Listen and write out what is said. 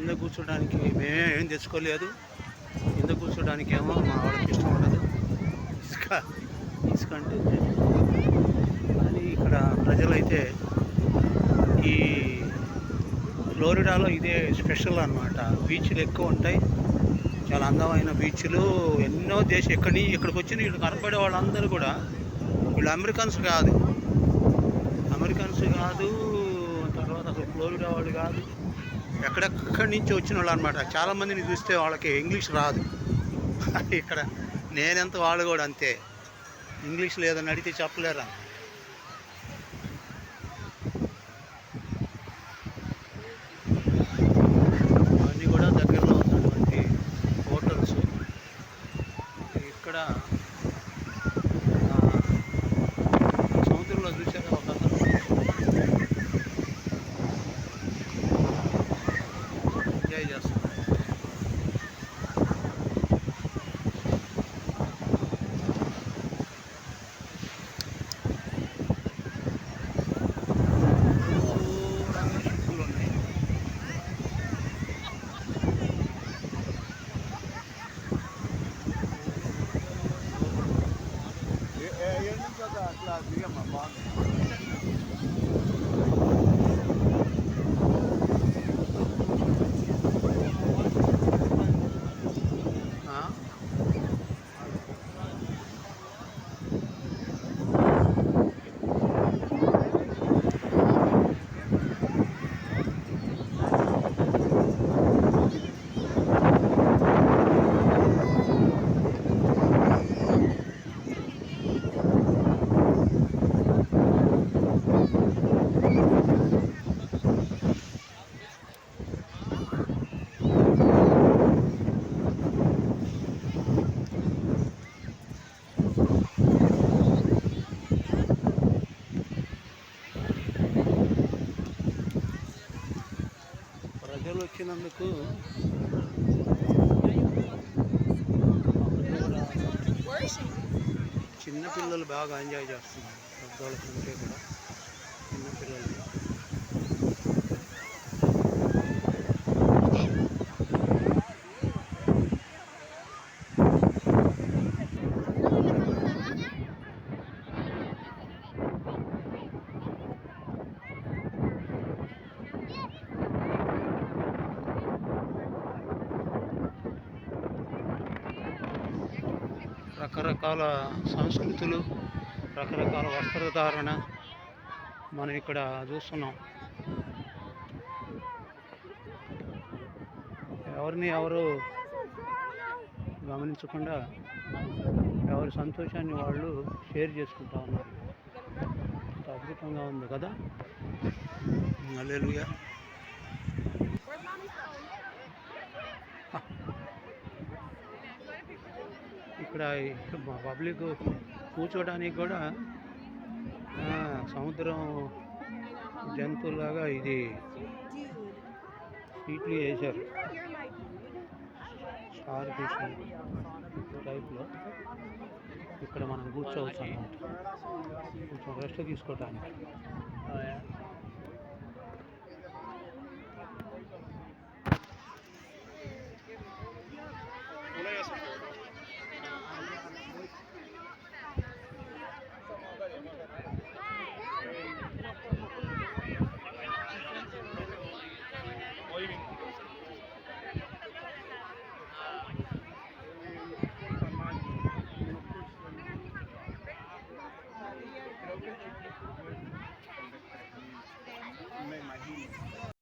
కింద కూర్చోడానికి మేమే ఏం తెచ్చుకోలేదు. కింద కూర్చోడానికి ఏమో మా వాళ్ళకి ఇష్టం ఉండదు, ఇసుక ఇసుక అంటే. కానీ ఇక్కడ ప్రజలైతే ఈ ఫ్లోరిడాలో ఇదే స్పెషల్ అన్నమాట. బీచ్లు ఎక్కువ ఉంటాయి, చాలా అందమైన బీచ్లు. ఎన్నో దేశం ఇక్కడికి వచ్చి వీళ్ళు కనపడే వాళ్ళందరూ కూడా వీళ్ళు అమెరికన్స్ కాదు, తర్వాత అసలు ఫ్లోరిడా వాళ్ళు కాదు, ఎక్కడెక్కడి నుంచి వచ్చిన వాళ్ళు అనమాట. చాలామందిని చూస్తే వాళ్ళకి ఇంగ్లీష్ రాదు. ఇక్కడ నేనెంత వాళ్ళు కూడా అంతే, ఇంగ్లీష్ లేదని అడిగితే చెప్పలేరా. అవన్నీ కూడా దగ్గరలో ఉన్నటువంటి హోటల్స్. ఇక్కడ సముద్రంలో చూసారా ఒక ఎంజాయ్ చేస్తారు. ప్రజలు వచ్చినందుకు చిన్నపిల్లలు బాగా ఎంజాయ్ చేస్తున్నారు, పెద్దవాళ్ళ కంటే కూడా చిన్నపిల్లలు. రకరకాల సంస్కృతులు, రకరకాల వస్త్రధారణ మనం ఇక్కడ చూస్తున్నాం. ఎవరిని ఎవరు గమనించకుండా ఎవరి సంతోషాన్ని వాళ్ళు షేర్ చేసుకుంటా ఉన్నారు. ఎంత అద్భుతంగా ఉంది కదా. హల్లెలూయా. ఇక్కడ పబ్లిక్ కూర్చోడానికి కూడా సముద్రం జంతువులాగా ఇది సీట్లు వేశారు, స్టార్ ఫిష్ టైప్లో. ఇక్కడ మనం కూర్చోవచ్చు అన్నమాట, కొంచెం రెస్ట్ తీసుకోవటానికి.